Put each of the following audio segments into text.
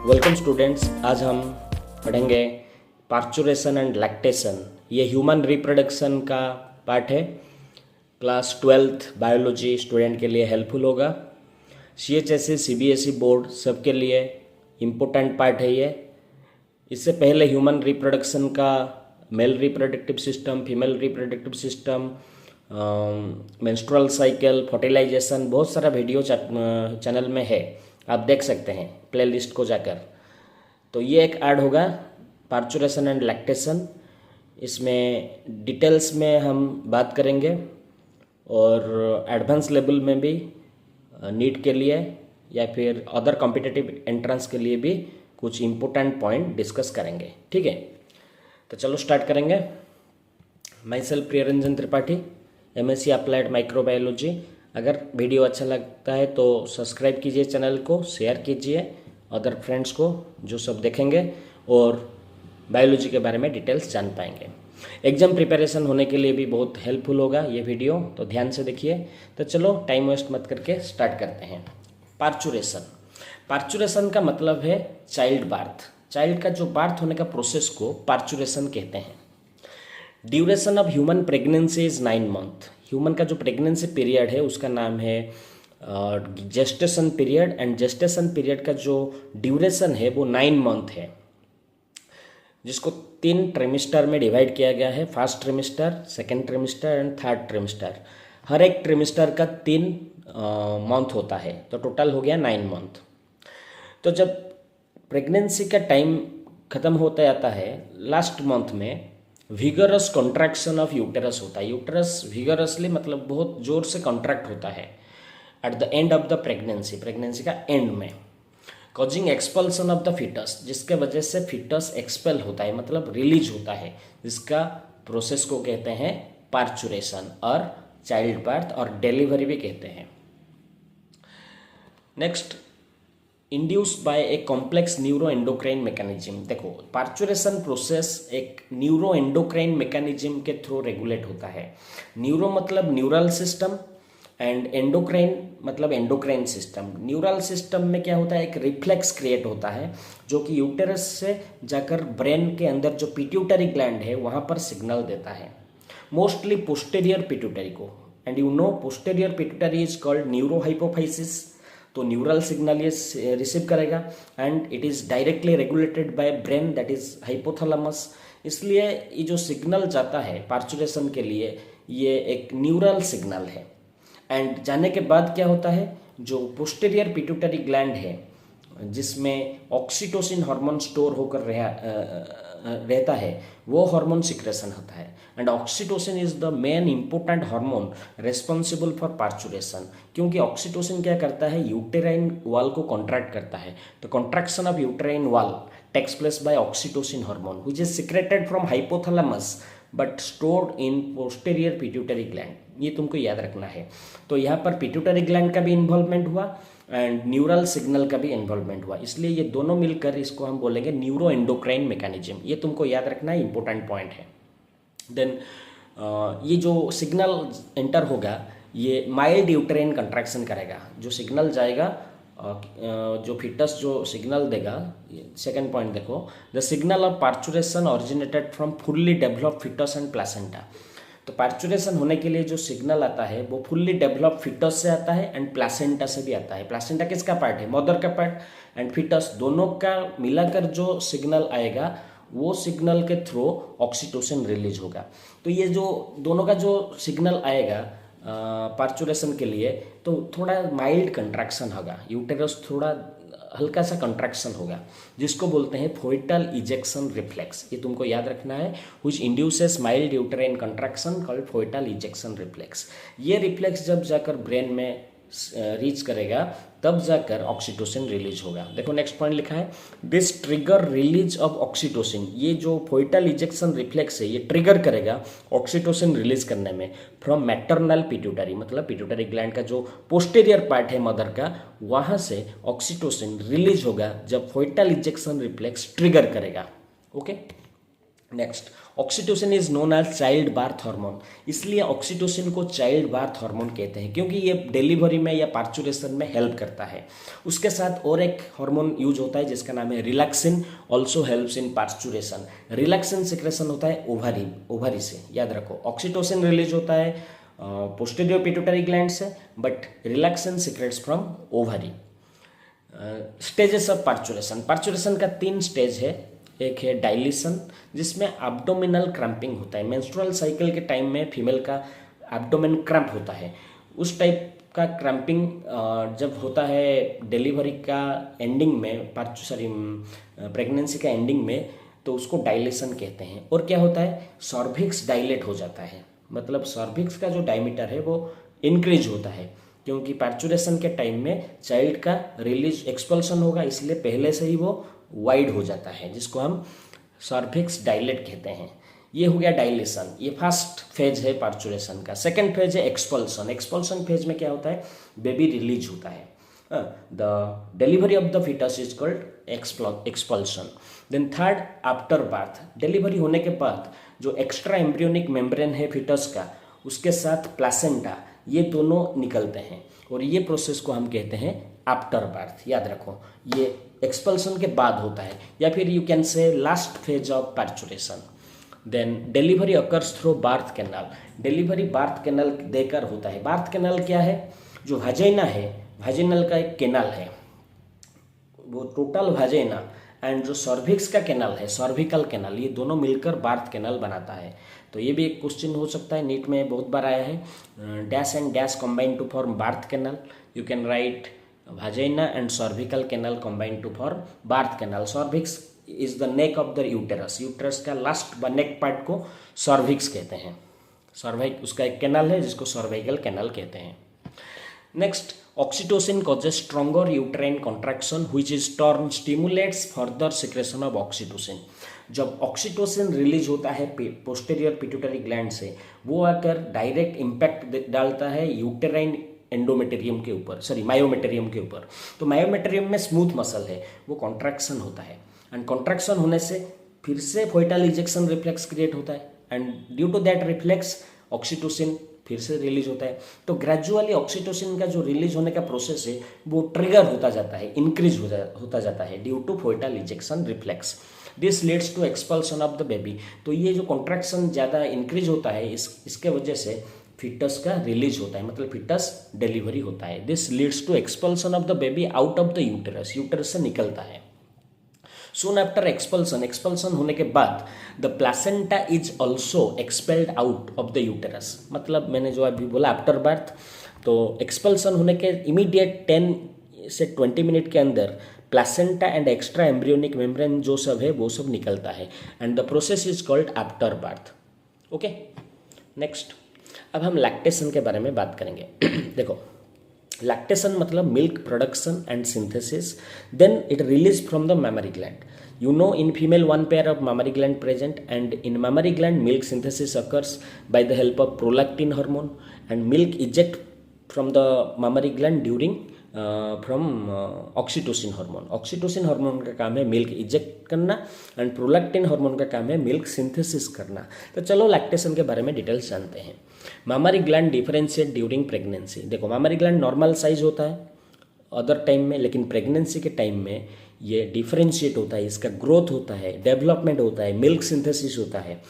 Welcome students. आज हम पढ़ेंगे पार्चुरेशन एंड लैक्टेशन। ये ह्यूमन रिप्रोडक्शन का पार्ट है। क्लास 12th बायोलॉजी स्टूडेंट के लिए हेल्पफुल होगा। CHSE CBSE बोर्ड सबके लिए इम्पोर्टेंट पार्ट है ये। इससे पहले ह्यूमन रिप्रोडक्शन का male reproductive system, female reproductive system, menstrual cycle, fertilisation, बहुत सारा वीडियो चैनल में है, आप देख सकते हैं प्लेलिस्ट को जाकर। तो ये एक ऐड होगा पार्चुरेशन एंड लैक्टेशन। इसमें डिटेल्स में हम बात करेंगे और एडवांस लेवल में भी नीट के लिए या फिर अदर कॉम्पिटिटिव एंट्रेंस के लिए भी कुछ इम्पोर्टेंट पॉइंट डिस्कस करेंगे। ठीक है, तो चलो स्टार्ट करेंगे। My self Priyaranjan Tripathi, MSc applied microbiology. अगर वीडियो अच्छा लगता है तो सब्सक्राइब कीजिए चैनल को, शेयर कीजिए अदर फ्रेंड्स को जो सब देखेंगे और बायोलॉजी के बारे में डिटेल्स जान पाएंगे। एग्जाम प्रिपरेशन होने के लिए भी बहुत हेल्पफुल होगा ये वीडियो, तो ध्यान से देखिए। तो चलो टाइम वेस्ट मत करके स्टार्ट करते हैं। पार्चुरेशन का मतलब है चाइल्ड बार्थ। चाइल्ड का जो बार्थ होने का प्रोसेस को पार्चुरेशन कहते हैं। Duration of human pregnancy is 9 month. Human का जो प्रेगनेंसी पीरियड है उसका नाम है gestation period, and gestation period का जो ड्यूरेशन है वो 9 मंथ है, जिसको 3 ट्रिमिस्टर में डिवाइड किया गया है। First trimester, second trimester and third trimester. हर एक ट्रिमिस्टर का 3 मंथ होता है, तो टोटल हो गया 9 मंथ। तो जब प्रेगनेंसी का टाइम ख़त्म होता जाता है, लास्ट मंथ में विगरस कॉन्ट्रैक्शन ऑफ यूटेरस होता है। यूटेरस विगरसली मतलब बहुत ज़ोर से कॉन्ट्रैक्ट होता है at the end of the pregnancy का एंड में, causing expulsion of the foetus, जिसके वजह से फीटस एक्सपेल होता है, मतलब रिलीज होता है, जिसका प्रोसेस को कहते हैं पार्चुरेशन और चाइल्ड बर्थ और डिलीवरी भी कहते हैं। Next, induced by a complex neuro endocrine mechanism. देखो, पार्चुरेशन प्रोसेस एक न्यूरो एंडोक्राइन मैकेनिज्म के थ्रू रेगुलेट होता है। न्यूरो मतलब न्यूरल सिस्टम एंड एंडोक्राइन मतलब एंडोक्राइन सिस्टम। न्यूरल सिस्टम में क्या होता है, एक रिफ्लेक्स क्रिएट होता है जो कि यूटेरस से जाकर ब्रेन के अंदर जो पिट्यूटरी ग्लैंड है वहाँ पर सिग्नल देता है, मोस्टली पोस्टेरियर पिट्यूटरी को। And you no posterior pituitary is called neuro hypophysis. तो न्यूरल सिग्नल ये रिसीव करेगा and it is directly regulated by brain, that is hypothalamus. इसलिए ये जो सिग्नल जाता है पार्चुरेशन के लिए, ये एक न्यूरल सिग्नल है। एंड जाने के बाद क्या होता है, जो पोस्टेरियर पिट्यूटरी ग्लैंड है जिसमें ऑक्सीटोसिन हार्मोन स्टोर होकर रहता है, वो हार्मोन सिक्रेशन होता है। And oxytocin is the main important hormone responsible for parturition, क्योंकि ऑक्सीटोसिन क्या करता है, यूटेराइन वॉल को कॉन्ट्रैक्ट करता है। तो contraction of uterine wall takes place by oxytocin hormone which is secreted from hypothalamus but stored in posterior pituitary gland. ये तुमको याद रखना है। तो यहाँ पर पिट्यूटरी ग्लैंड का भी इन्वॉल्वमेंट हुआ एंड न्यूरल सिग्नल का भी इन्वॉल्वमेंट हुआ, इसलिए ये दोनों मिलकर इसको हम बोलेंगे न्यूरो एंडोक्राइन मैकेनिज्म। ये तुमको याद रखना है, इंपॉर्टेंट पॉइंट है। देन ये जो सिग्नल एंटर होगा ये माइल्ड यूटेराइन कंट्रैक्शन करेगा। जो सिग्नल जाएगा, जो फीटस जो सिग्नल देगा, सेकेंड पॉइंट देखो, the signal of parturition originated from fully developed foetus and placenta. तो पार्चुरेशन होने के लिए जो सिग्नल आता है वो फुल्ली डेवलप्ड फीटस से आता है एंड प्लासेंटा से भी आता है। प्लासेंटा किसका पार्ट है, मदर का पार्ट, एंड फीटस, दोनों का मिलाकर जो सिग्नल आएगा वो सिग्नल के थ्रू ऑक्सीटोसिन रिलीज होगा। तो ये जो दोनों का जो सिग्नल आएगा पार्चुरेशन के लिए, तो थोड़ा माइल्ड कंट्रैक्शन होगा, यूटेरस थोड़ा हल्का सा कंट्रैक्शन होगा, जिसको बोलते हैं फोइटल इजेक्शन रिफ्लेक्स। ये तुमको याद रखना है, which induces mild uterine contraction called foetal ejection reflex. ये रिफ्लेक्स जब जाकर ब्रेन में रीच करेगा तब जाकर ऑक्सीटोसिन रिलीज होगा। देखो नेक्स्ट पॉइंट लिखा है, this trigger release of oxytocin. ये जो फोइटल इजेक्शन रिफ्लेक्स है ये ट्रिगर करेगा ऑक्सीटोसिन रिलीज करने में फ्रॉम मैटरनल पिट्यूटरी, मतलब पिट्यूटरी ग्लैंड का जो पोस्टेरियर पार्ट है मदर का, वहाँ से ऑक्सीटोसिन रिलीज होगा जब फोइटल इजेक्शन रिफ्लेक्स ट्रिगर करेगा। Okay, next, oxytocin is known as childbirth hormone, इसलिए ऑक्सीटोसिन को चाइल्ड बार्थ हार्मोन कहते हैं क्योंकि ये डिलीवरी में या पार्चुरेशन में हेल्प करता है। उसके साथ और एक हार्मोन यूज होता है जिसका नाम है relaxin, also helps in parturition. Relaxin secretion होता है ओवरी से, याद रखो। ऑक्सीटोसिन रिलीज होता है पोस्टीरियर पिट्यूटरी ग्लैंड से, but relaxin secretes from ovary. Stages of parturition, parturition का 3 स्टेज है। एक है डाइलेशन जिसमें एब्डोमिनल क्रैम्पिंग होता है, मेंस्ट्रुअल साइकिल के टाइम में फीमेल का एब्डोमेन क्रैम्प होता है। उस टाइप का क्रैम्पिंग जब होता है डिलीवरी का एंडिंग में, प्रेगनेंसी का एंडिंग में, तो उसको डाइलेशन कहते हैं। और क्या होता है, सर्विक्स डायलेट हो जाता है, मतलब सर्विक्स का जो डायमीटर है वो इंक्रीज होता है क्योंकि पार्चुरेशन के टाइम में चाइल्ड का रिलीज एक्सपल्सन होगा, इसलिए पहले से ही वो वाइड हो जाता है, जिसको हम सर्विक्स डायलेट कहते हैं। ये हो गया डाइलेशन, ये फर्स्ट फेज है पार्चुरेशन का। सेकेंड फेज है एक्सपल्सन। एक्सपल्सन फेज में क्या होता है, बेबी रिलीज होता है। The delivery of the foetus is called expulsion. Then third, afterbirth, delivery होने के बाद जो एक्स्ट्रा एम्ब्रियोनिक मेम्ब्रेन है फिटस का, उसके साथ प्लासेंटा, ये दोनों निकलते हैं और ये प्रोसेस को हम कहते हैं आफ्टर बर्थ। याद रखो, ये एक्सपल्सन के बाद होता है, या फिर you can say last phase of parturition. Then delivery occurs through birth canal, delivery birth canal देकर होता है। बार्थ कैनाल क्या है, जो वाजाइना है, वाजिनल का एक कैनाल है, वो टोटल वाजाइना एंड जो सर्विक्स का कैनाल है, सर्विकल कैनाल, ये दोनों मिलकर बार्थ कैनाल बनाता है। तो ये भी एक क्वेश्चन हो सकता है, नीट में बहुत बार आया है। Dash and dash combine to form birth canal, you can write vagina and cervical canal combined to form birth canal. Cervix is the neck of the uterus, uterus का लास्ट नेक part को cervix कहते हैं। सर्वाइक उसका एक canal है जिसको cervical canal कहते हैं। Next, oxytocin causes stronger uterine contraction which is turn stimulates further secretion of oxytocin. जब ऑक्सीटोसिन रिलीज होता है पोस्टीरियर पिट्यूटरी ग्लैंड से, वो आकर डायरेक्ट इम्पैक्ट डालता है यूटेराइन एंडोमेटेरियम के ऊपर, मायोमेटेरियम के ऊपर। तो मायोमेटेरियम में स्मूथ मसल है, वो कॉन्ट्रैक्शन होता है, एंड कॉन्ट्रैक्शन होने से फिर से फोइटल इजेक्शन रिफ्लेक्स क्रिएट होता है, and due to that reflex oxytocin फिर से रिलीज होता है। तो ग्रेजुअली ऑक्सीटोसिन का जो रिलीज होने का प्रोसेस है वो ट्रिगर होता जाता है, इंक्रीज होता जाता है due to foetal ejection reflex. This leads to expulsion of the baby. तो ये जो कॉन्ट्रैक्शन ज़्यादा इंक्रीज होता है, इसके वजह से फिटस का रिलीज होता है, मतलब फिटस डिलीवरी होता है। This leads to expulsion of the baby out of the uterus, uterus से निकलता है। सून आफ्टर एक्सपल्सन, एक्सपल्सन होने के बाद the placenta is also expelled out of the uterus, मतलब मैंने जो अभी बोला आफ्टर बर्थ, तो एक्सपल्सन होने के इमीडिएट 10 से 20 मिनट के अंदर placenta and extra embryonic membrane जो सब है वो सब निकलता है, and the process is called after birth. Okay, next, अब हम लैक्टेशन के बारे में बात करेंगे। देखो, लैक्टेशन मतलब milk production and synthesis, then it release from the mammary gland. You know, in female one pair of mammary gland present, and in mammary gland milk synthesis occurs by the help of prolactin hormone, and milk eject from the mammary gland during from oxytocin hormone. Oxytocin hormone का काम है milk eject करना, and prolactin hormone का काम है milk synthesis करना। तो चलो लैक्टेशन के बारे में डिटेल्स जानते हैं। मामरी ग्लैंड डिफरेंशिएट ड्यूरिंग प्रेगनेंसी। देखो, मामरी ग्लैंड नॉर्मल साइज होता है अदर टाइम में, लेकिन प्रेगनेंसी के टाइम में ये डिफरेंशिएट होता है, इसका ग्रोथ होता है, डेवलपमेंट होता है, मिल्क सिंथेसिस होता है।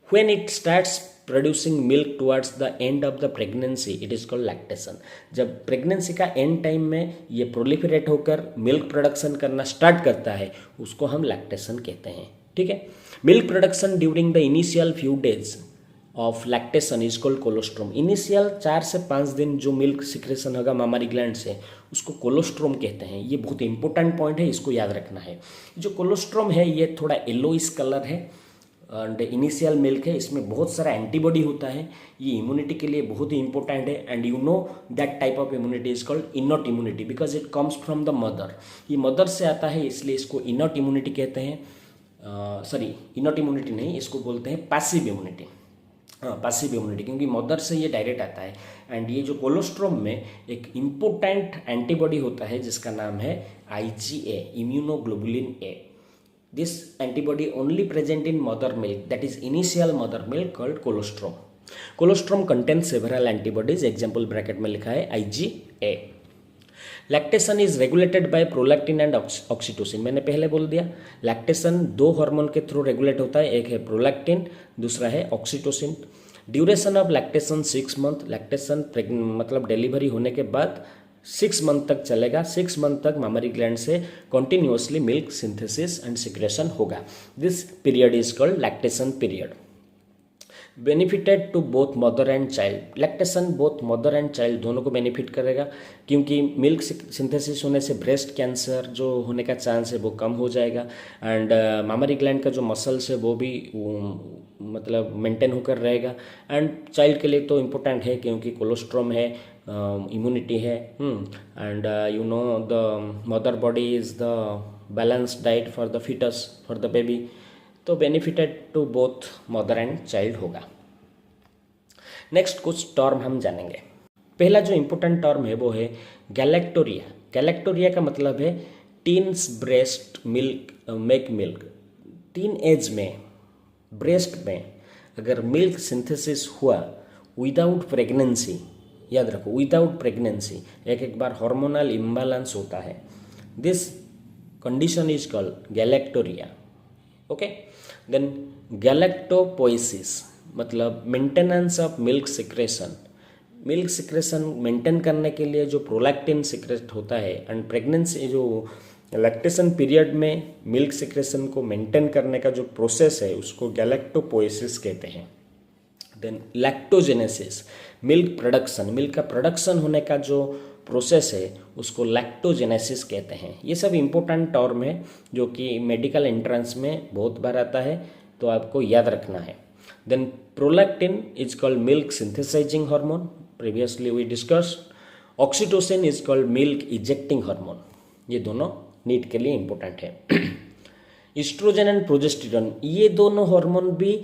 When it starts producing milk towards the end of the pregnancy, it is called lactation. जब प्रेगनेंसी का एंड टाइम में ये प्रोलिफरेट होकर मिल्क प्रोडक्शन करना स्टार्ट करता है, उसको हम लैक्टेशन कहते हैं। ठीक है, milk production during the initial few days of lactation is called colostrum. Initial 4 से 5 दिन जो मिल्क सिक्रेशन होगा मामरी ग्लैंड से, उसको कोलोस्ट्रोम कहते हैं। ये बहुत इंपॉर्टेंट पॉइंट है, इसको याद रखना है। जो कोलोस्ट्रोम है ये थोड़ा येलोइश कलर है एंड इनिशियल मिल्क है, इसमें बहुत सारा एंटीबॉडी होता है, ये इम्यूनिटी के लिए बहुत ही इंपॉर्टेंट है। And you know that type of immunity is called innate immunity because it comes from the mother. ये मदर से आता है, इसलिए इसको इनॉट इम्यूनिटी कहते हैं। सॉरी, इनॉट इम्यूनिटी नहीं, इसको बोलते हैं पैसिव इम्यूनिटी। हाँ, पैसिव इम्यूनिटी, क्योंकि मदर से ये डायरेक्ट आता है। एंड ये जो कोलोस्ट्रोम में एक इम्पोर्टेंट एंटीबॉडी होता है जिसका नाम है IgA, immunoglobulin A. This antibody only present in mother milk, that is initial mother milk, called colostrum. Colostrum contains several antibodies, example bracket में लिखा है IgA. Lactation is regulated by prolactin and oxytocin. मैंने पहले बोल दिया lactation दो hormone के through regulate होता है, एक है प्रोलैक्टिन, दूसरा है oxytocin. Duration of lactation 6 month. Lactation मतलब डिलीवरी होने के बाद 6 मंथ तक चलेगा. 6 मंथ तक मामरी ग्लैंड से continuously milk synthesis and secretion होगा. This period is called lactation period. Benefited to both mother and child. Lactation both mother and child दोनों को बेनिफिट करेगा, क्योंकि मिल्क सिंथेसिस होने से ब्रेस्ट कैंसर जो होने का चांस है वो कम हो जाएगा. एंड मामरी ग्लैंड का जो मसल्स है वो भी मतलब मेंटेन होकर रहेगा. एंड चाइल्ड के लिए तो इम्पोर्टेंट है, क्योंकि कोलेस्ट्रॉम है, इम्यूनिटी है. And you know the mother body is the balanced diet for the foetus, for the baby. तो benefited to both mother and child होगा. नेक्स्ट कुछ टर्म हम जानेंगे. पहला जो इम्पोर्टेंट टर्म है वो है गैलेक्टोरिया. गैलेक्टोरिया का मतलब है teens breast milk make milk. Teen age में ब्रेस्ट में अगर मिल्क सिंथेसिस हुआ विदाउट प्रेगनेंसी, याद रखो विदाउट प्रेगनेंसी, एक बार हार्मोनल इम्बैलेंस होता है, this condition is called galactorrhoea. Okay. Then galactopoiesis मतलब maintenance of milk secretion. Milk secretion maintain करने के लिए जो प्रोलैक्टिन सिक्रेट होता है, एंड प्रेगनेंसी जो लैक्टेशन पीरियड में मिल्क सिक्रेशन को मेंटेन करने का जो प्रोसेस है उसको गैलेक्टोपोइसिस कहते हैं. Then lactogenesis milk production, milk का प्रोडक्शन होने का जो प्रोसेस है उसको लैक्टोजेनेसिस कहते हैं. ये सब इम्पोर्टेंट टर्म है जो कि मेडिकल एंट्रेंस में बहुत बार आता है, तो आपको याद रखना है. Then prolactin is called milk synthesising hormone, previously we discussed. Oxytocin is called milk ejecting hormone. ये दोनों नीट के लिए इम्पोर्टेंट है. इस्ट्रोजन एंड प्रोजेस्टेरोन ये दोनों हार्मोन भी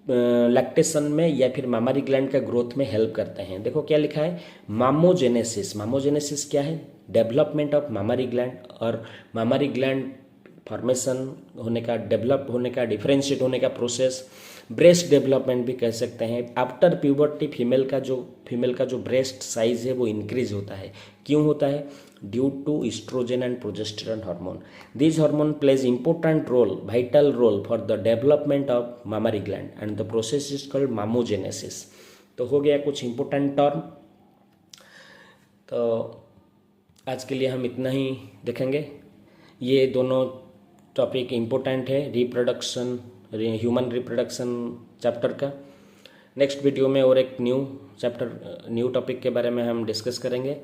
लैक्टेशन में या फिर मामरी ग्लैंड का ग्रोथ में हेल्प करते हैं. देखो क्या लिखा है, मामोजेनेसिस. मामोजेनेसिस क्या है, डेवलपमेंट ऑफ मामरी ग्लैंड, और मामरी ग्लैंड फॉर्मेशन होने का, डेवलप होने का, डिफरेंशिएट होने का प्रोसेस. ब्रेस्ट डेवलपमेंट भी कह सकते हैं. आफ्टर प्यूबर्टी फीमेल का जो ब्रेस्ट साइज है वो इंक्रीज होता है. क्यों होता है, due to oestrogen and progesterone hormone. This hormone plays important role, vital role for the development of mammary gland and the process is called mammogenesis. तो हो गया कुछ इंपॉर्टेंट टर्म. तो आज के लिए हम इतना ही देखेंगे. ये दोनों टॉपिक इम्पोर्टेंट है रिप्रोडक्शन, ह्यूमन रिप्रोडक्शन चैप्टर का. नेक्स्ट वीडियो में और एक न्यू टॉपिक के बारे में हम डिस्कस करेंगे.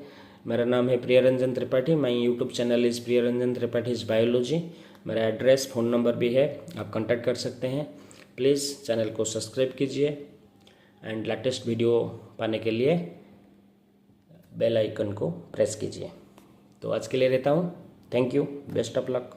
मेरा नाम है Priyaranjan Tripathi. My YouTube channel is Priyaranjan Tripathi is biology. मेरा एड्रेस, फ़ोन नंबर भी है, आप कांटेक्ट कर सकते हैं. प्लीज़ चैनल को सब्सक्राइब कीजिए एंड लेटेस्ट वीडियो पाने के लिए बेल आइकन को प्रेस कीजिए. तो आज के लिए रहता हूँ. Thank you. Best of luck.